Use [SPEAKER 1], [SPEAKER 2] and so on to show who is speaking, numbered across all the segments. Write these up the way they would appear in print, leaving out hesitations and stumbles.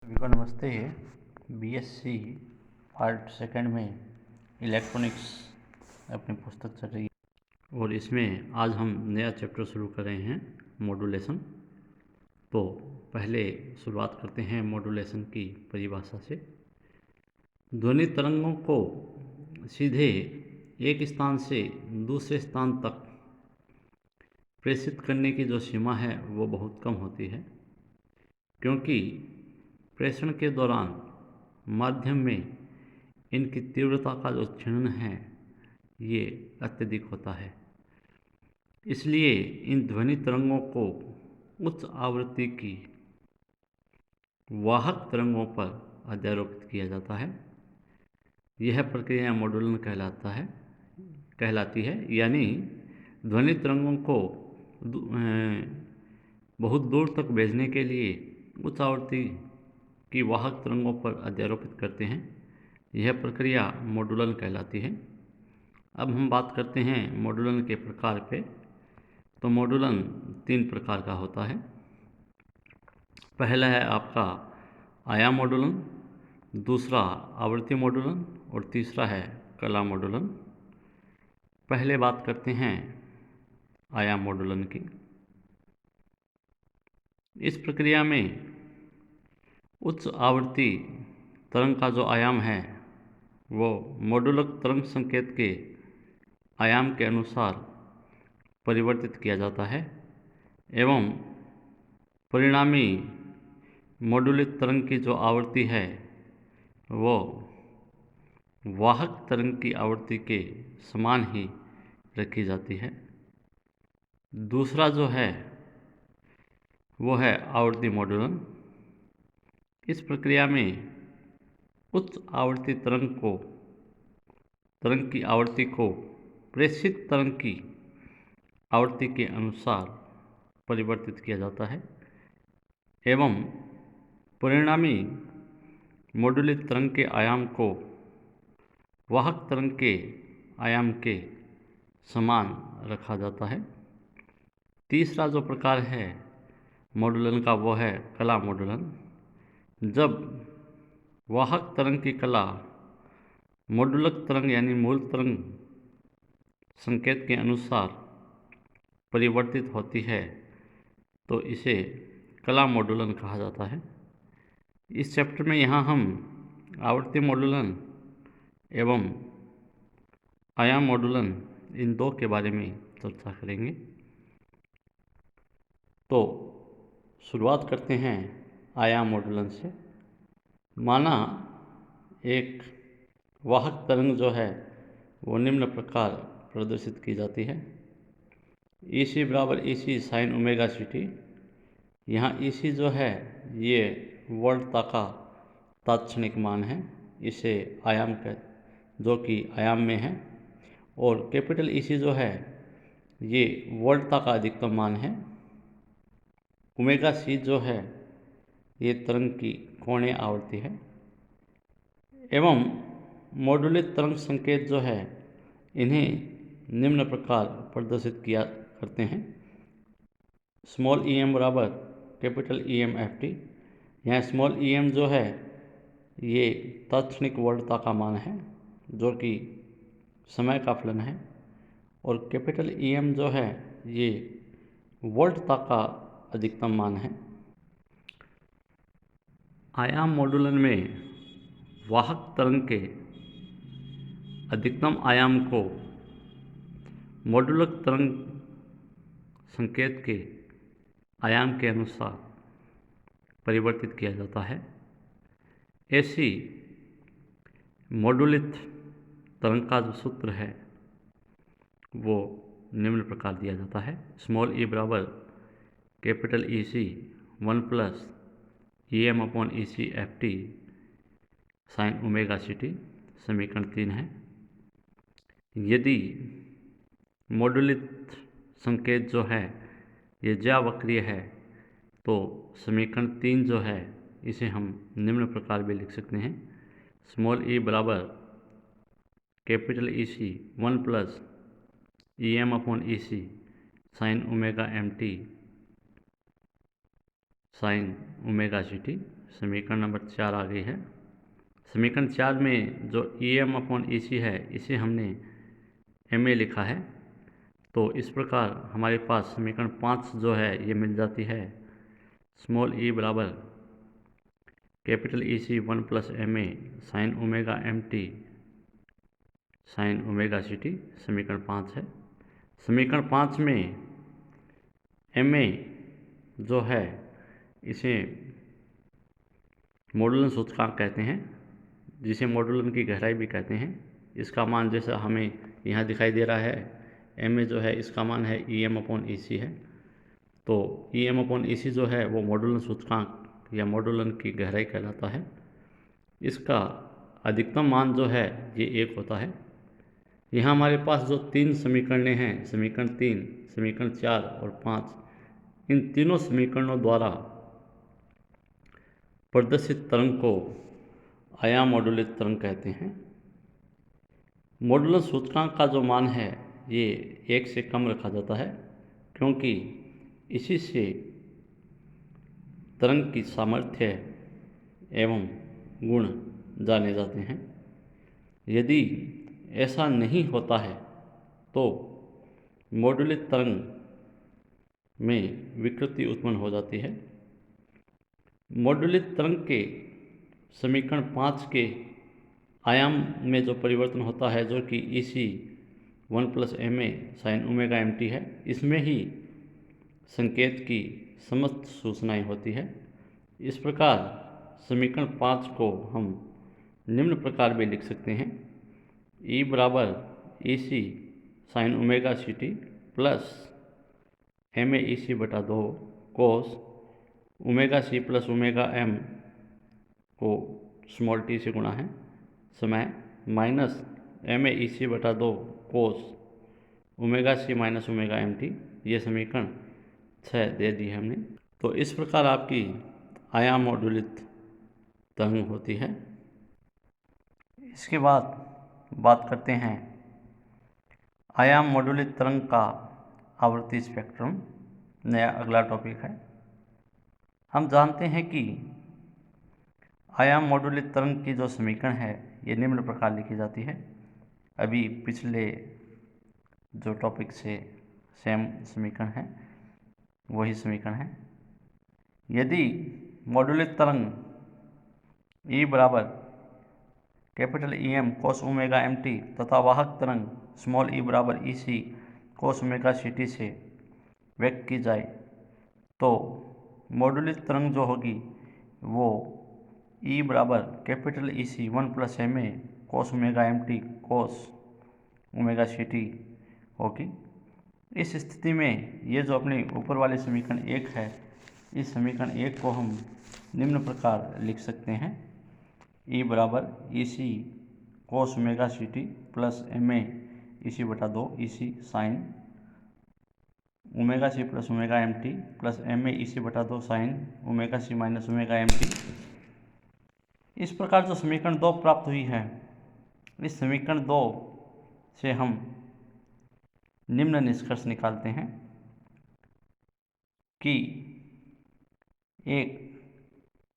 [SPEAKER 1] सभी को नमस्ते। बीएससी पार्ट सेकंड में इलेक्ट्रॉनिक्स अपनी पुस्तक चल रही है और इसमें आज हम नया चैप्टर शुरू कर रहे हैं, मॉड्यूलेशन। तो पहले शुरुआत करते हैं मॉड्यूलेशन की परिभाषा से। ध्वनि तरंगों को सीधे एक स्थान से दूसरे स्थान तक प्रेषित करने की जो सीमा है वो बहुत कम होती है, क्योंकि प्रेषण के दौरान माध्यम में इनकी तीव्रता का जो क्षीणन है ये अत्यधिक होता है। इसलिए इन ध्वनि तरंगों को उच्च आवृत्ति की वाहक तरंगों पर अध्यारोपित किया जाता है। यह प्रक्रिया मॉड्यूलन कहलाती है, यानी ध्वनि तरंगों को बहुत दूर तक भेजने के लिए उच्च आवृत्ति की वाहक तरंगों पर अध्यारोपित करते हैं। यह प्रक्रिया मॉड्यूलन कहलाती है। अब हम बात करते हैं मॉड्यूलन के प्रकार पे। तो मॉड्यूलन 3 प्रकार का होता है। पहला है आपका आयाम मॉड्यूलन, दूसरा आवृत्ति मॉड्यूलन और तीसरा है कला मॉड्यूलन। पहले बात करते हैं आयाम मॉड्यूलन की। इस प्रक्रिया में उच्च आवृत्ति तरंग का जो आयाम है वो मॉड्यूलक तरंग संकेत के आयाम के अनुसार परिवर्तित किया जाता है एवं परिणामी मॉड्यूलित तरंग की जो आवृत्ति है वो वाहक तरंग की आवृत्ति के समान ही रखी जाती है। दूसरा जो है वो है आवृत्ति मॉड्यूलन। इस प्रक्रिया में उच्च आवृत्ति तरंग की आवृत्ति को प्रेषित तरंग की आवृत्ति के अनुसार परिवर्तित किया जाता है एवं परिणामी मॉड्यूलित तरंग के आयाम को वाहक तरंग के आयाम के समान रखा जाता है। तीसरा जो प्रकार है मॉड्यूलन का वो है कला मॉड्यूलन। जब वाहक तरंग की कला मॉड्यूलक तरंग यानी मूल तरंग संकेत के अनुसार परिवर्तित होती है तो इसे कला मॉड्यूलन कहा जाता है। इस चैप्टर में यहाँ हम आवृत्ति मॉड्यूलन एवं आयाम मॉड्यूलन इन दो के बारे में चर्चा करेंगे। तो शुरुआत करते हैं आयाम मॉड्यूलन से। माना एक वाहक तरंग जो है वो निम्न प्रकार प्रदर्शित की जाती है। EC बराबर EC साइन ओमेगा CT। यहाँ EC जो है ये वर्णता का तात्क्षणिक मान है, इसे आयाम जो कि आयाम में है, और कैपिटल EC जो है ये वर्णता का अधिकतम मान है। ओमेगा C जो है ये तरंग की कोणीय आवृत्ति है एवं मॉड्यूलित तरंग संकेत जो है इन्हें निम्न प्रकार प्रदर्शित किया करते हैं। स्मॉल em बराबर कैपिटल EM FT। यहाँ स्मॉल em जो है ये तात्क्षणिक वर्णता का मान है जो कि समय का फलन है, और कैपिटल EM जो है ये वर्णता का अधिकतम मान है। आयाम मॉड्यूलन में वाहक तरंग के अधिकतम आयाम को मॉड्यूलक तरंग संकेत के आयाम के अनुसार परिवर्तित किया जाता है। ऐसी मॉड्यूलित तरंग का जो सूत्र है वो निम्न प्रकार दिया जाता है। स्मॉल e बराबर capital EC 1 plus EM upon EC FT sine omega CT। समीकरण 3 है। यदि मॉड्यूलित संकेत जो है ये ज्यावक्रीय है तो समीकरण 3 जो है इसे हम निम्न प्रकार भी लिख सकते हैं। स्मॉल e बराबर capital EC 1 plus EM upon EC sine omega MT sine omega CT। समीकरण नंबर 4 आ गई है। समीकरण 4 में जो EM/EC है इसे हमने MA लिखा है। तो इस प्रकार हमारे पास समीकरण 5 जो है ये मिल जाती है। स्मॉल e बराबर capital EC 1 plus MA sine omega MT sine omega CT, समीकरण 5 है। समीकरण 5 में MA जो है इसे मॉडुलन सूचकांक कहते हैं, जिसे मॉडुलन की गहराई भी कहते हैं। इसका मान जैसा हमें यहाँ दिखाई दे रहा है, MA जो है इसका मान है EM/EC है। तो EM/EC जो है वो मॉडुलन सूचकांक या मॉडुलन की गहराई कहलाता है। इसका अधिकतम मान जो है ये 1 होता है। यहाँ हमारे पास जो 3 समीकरणें हैं, समीकरण 3, समीकरण 4 और 5, इन तीनों समीकरणों द्वारा प्रदर्शित तरंग को आयाम मॉडुलित तरंग कहते हैं। मॉडुलन सूचकांक का जो मान है ये 1 से कम रखा जाता है, क्योंकि इसी से तरंग की सामर्थ्य एवं गुण जाने जाते हैं। यदि ऐसा नहीं होता है तो मॉडुलित तरंग में विकृति उत्पन्न हो जाती है। मॉडुलित तरंग के समीकरण 5 के आयाम में जो परिवर्तन होता है, जो कि EC 1 plus MA sine omega MT है, इसमें ही संकेत की समस्त सूचनाएं होती है। इस प्रकार समीकरण 5 को हम निम्न प्रकार भी लिख सकते हैं। E बराबर EC sine omega CT plus MA EC बटा 2 कोस omega C plus omega M को स्मॉल t से गुणा है समय माइनस MA EC बटा 2 कोस omega C minus omega MT, ये समीकरण 6 दे दी है हमने। तो इस प्रकार आपकी आयाम मॉडुलित तरंग होती है। इसके बाद बात करते हैं आयाम मॉडुलित तरंग का आवृत्ति स्पेक्ट्रम, नया अगला टॉपिक है। हम जानते हैं कि आयाम मॉडुलित तरंग की जो समीकरण है ये निम्न प्रकार लिखी जाती है। अभी पिछले जो टॉपिक से सेम समीकरण है वही समीकरण है। यदि मॉडुलित तरंग E बराबर कैपिटल EM कोस ओमेगा MT तथा वाहक तरंग स्मॉल e बराबर EC कोस ओमेगा CT से व्यक्त की जाए तो मॉडुलित तरंग जो होगी वो E बराबर कैपिटल EC 1 प्लस MA कोस ओमेगा MT कोस ओमेगा CT होगी। इस स्थिति में ये जो अपने ऊपर वाले समीकरण 1 है, इस समीकरण 1 को हम निम्न प्रकार लिख सकते हैं। E बराबर EC कोस omega CT plus MA EC बटा 2 EC sine omega C plus omega MT plus MA EC बटा 2 sine omega C minus omega MT। इस प्रकार जो समीकरण 2 प्राप्त हुई है, इस समीकरण 2 से हम निम्न निष्कर्ष निकालते हैं कि एक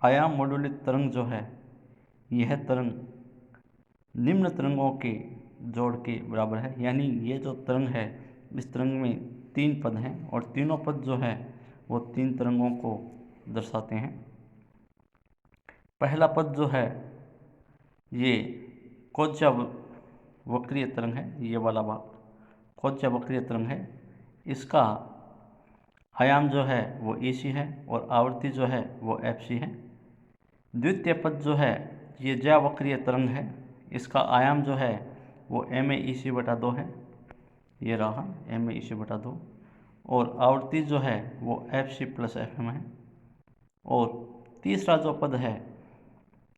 [SPEAKER 1] आयाम मॉडुलित तरंग जो है यह तरंग निम्न तरंगों के जोड़ के बराबर है। यानी ये जो तरंग है, इस तरंग में 3 पद हैं और तीनों पद जो है वो 3 तरंगों को दर्शाते हैं। पहला पद जो है ये कोज्या वक्रीय तरंग है, ये वाला भाग कोज्या वक्रीय तरंग है। इसका आयाम जो है वो EC है और आवृत्ति जो है वो FC है। द्वितीय पद जो है ये ज्यावक्रीय तरंग है, इसका आयाम जो है वो MA EC बटा 2 है, ये रहा MA EC बटा 2, और आवृत्ति जो है वो FC प्लस FM है। और तीसरा जो पद है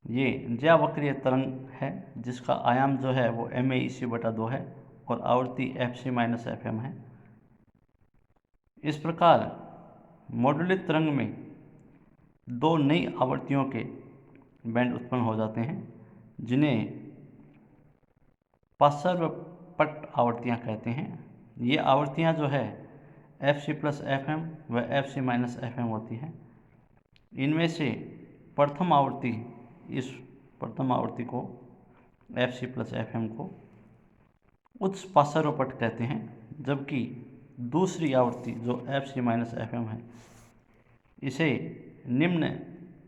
[SPEAKER 1] ये ज्यावक्रीय तरंग है, जिसका आयाम जो है वो MA EC बटा 2 है और आवृत्ति FC माइनस FM है। इस प्रकार मॉडुलित तरंग में 2 नई आवृत्तियों के बैंड उत्पन्न हो जाते हैं, जिन्हें पार्श्वपट आवृत्तियाँ कहते हैं। ये आवृत्तियाँ जो है FC प्लस FM व FC माइनस FM होती हैं। इनमें से प्रथम आवर्ती, इस प्रथम आवर्ती को FC प्लस FM को उच्च पार्श्वपट कहते हैं, जबकि दूसरी आवृत्ति जो FC माइनस FM है इसे निम्न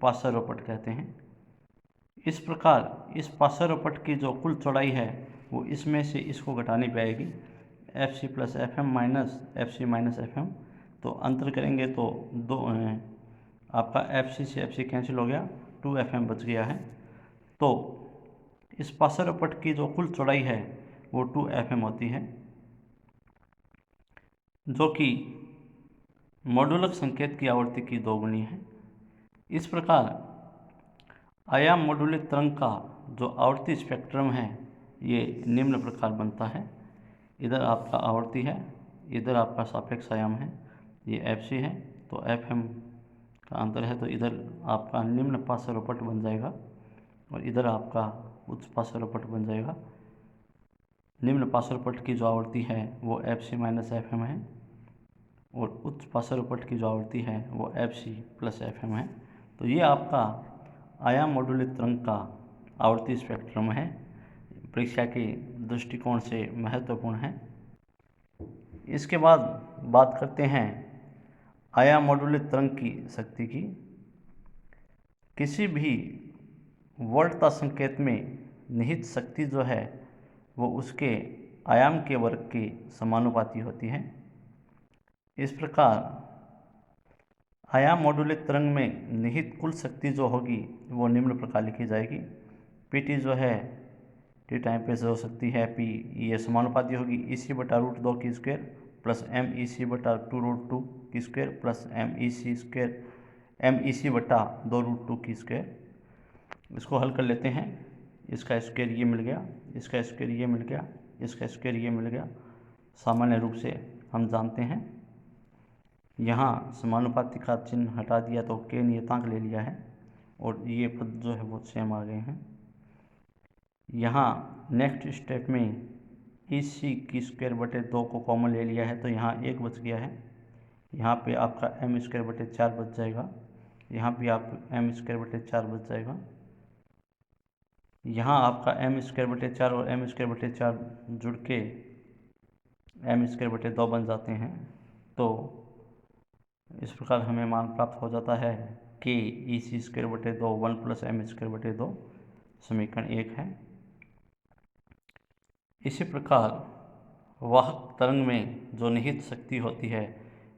[SPEAKER 1] पार्श्वपट कहते हैं। इस प्रकार इस पार्श्वपट की जो कुल चौड़ाई है वो इसमें से इसको घटानी पड़ेगी, FC plus FM minus FC minus FM। तो अंतर करेंगे तो दो आपका FC से FC कैंसिल हो गया, 2FM बच गया है। तो इस पार्श्वपट की जो कुल चौड़ाई है वो 2FM होती है, जो कि मॉडुलक संकेत की आवृत्ति की दोगुनी है। इस प्रकार आयाम मॉडुलित तरंग का जो आवृत्ति स्पेक्ट्रम है ये निम्न प्रकार बनता है। इधर आपका आवृत्ति है, इधर आपका सापेक्ष आयाम है, ये FC है तो FM का अंतर है, तो इधर आपका निम्न पार्श्वपट बन जाएगा और इधर आपका उच्च पार्श्वपट बन जाएगा। निम्न पार्श्वपट की जो आवृत्ति है वो FC माइनस FM है और उच्च पार्श्वपट की जो आवृत्ति है वो FC प्लस FM है। तो ये आपका आयाम मॉडुलित तरंग का आवृत्ति स्पेक्ट्रम है, परीक्षा के दृष्टिकोण से महत्वपूर्ण है। इसके बाद बात करते हैं आयाम मॉडुलित तरंग की शक्ति की। किसी भी वर्णता संकेत में निहित शक्ति जो है वो उसके आयाम के वर्ग के समानुपाती होती है। इस प्रकार आयाम मॉडुलित तरंग में निहित कुल शक्ति जो होगी वो निम्न प्रकार लिखी जाएगी। PT जो है T टाइम पे जो शक्ति है P, ये समानुपाती होगी EC बटा √2 की स्क्वायर प्लस MEC बटा 2√2 की स्क्वायर प्लस MEC बटा 2√2 की स्क्वायर। इसको हल कर लेते हैं, इसका स्क्वायर ये मिल गया, इसका स्क्वायर ये मिल गया, इसका स्क्वायर ये मिल गया। सामान्य रूप से हम जानते हैं, यहाँ समानुपाती का चिन्ह हटा दिया तो K नियतांक ले लिया है और ये पद जो है वो सेम आ गए हैं। यहाँ नेक्स्ट स्टेप में EC की स्क्वायर बटे 2 को कॉमन ले लिया है तो यहाँ 1 बच गया है। यहाँ पे आपका M स्क्वायर बटे 4 बच जाएगा, यहाँ भी आप M स्क्वायर बटे 4 बच जाएगा। यहाँ आपका M स्क्वायर बटे 4 और M स्क्वायर बटे 4 जुड़ के M स्क्वायर बटे 2 बन जाते हैं। तो इस प्रकार हमें मान प्राप्त हो जाता है कि EC स्क्वायर बटे 2 1 प्लस M स्क्वायर बटे 2 समीकरण 1 है। इसी प्रकार वाहक तरंग में जो निहित शक्ति होती है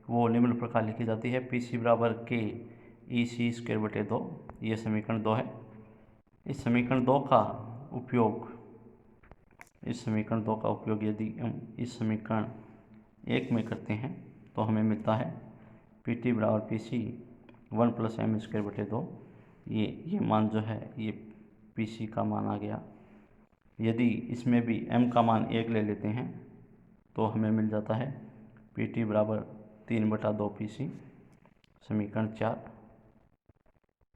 [SPEAKER 1] वो निम्न प्रकार लिखी जाती है, PC बराबर K EC स्क्वायर बटे 2, ये समीकरण 2 है। इस समीकरण 2 का उपयोग यदि हम इस समीकरण 1 में करते हैं तो हमें मिलता है PT बराबर PC 1 प्लस M स्क्वायर बटे 2। ये मान जो है ये PC का मान आ गया। यदि इसमें भी M का मान 1 ले लेते हैं तो हमें मिल जाता है PT बराबर 3 बटा 2 PC, समीकरण 4।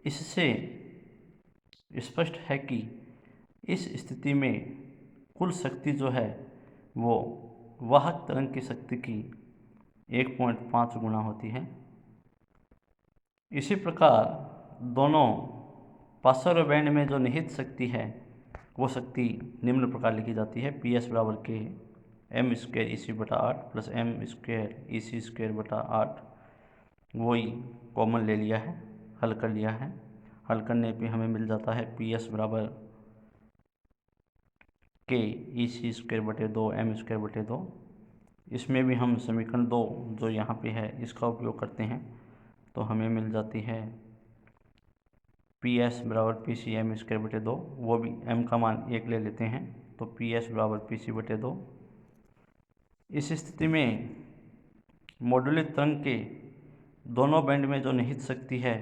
[SPEAKER 1] इससे स्पष्ट है कि इस स्थिति में कुल शक्ति जो है वो वाहक तरंग की शक्ति की 1.5 गुना होती है। इसी प्रकार दोनों पार्श्व बैंड में जो निहित शक्ति है वो शक्ति निम्न प्रकार लिखी जाती है, PS बराबर K M स्क्वायर EC बटा 8 plus M square EC square बटा 8, वही कॉमन ले लिया है, हल कर लिया है। हल करने पे हमें मिल जाता है PS बराबर K EC स्क्वायर बटे 2 M स्क्वायर बटे 2। इसमें भी हम समीकरण 2 जो यहाँ पे है इसका उपयोग करते हैं तो हमें मिल जाती है PS बराबर PC M स्क्वायर बटे 2, वो भी M का मान 1 ले लेते हैं तो PS बराबर PC बटे 2। इस स्थिति में मॉडुलित तरंग के दोनों बैंड में जो निहित शक्ति है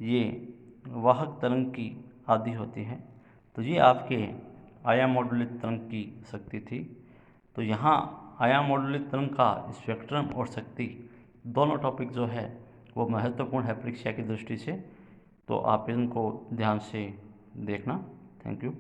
[SPEAKER 1] ये वाहक तरंग की आधी होती है। तो ये आपके आयाम मॉडुलित तरंग की शक्ति थी। तो यहाँ आयाम मॉडुलित तरंग का स्पेक्ट्रम और शक्ति दोनों टॉपिक जो है वो महत्वपूर्ण है परीक्षा की दृष्टि से, तो आप इनको ध्यान से देखना। Thank you.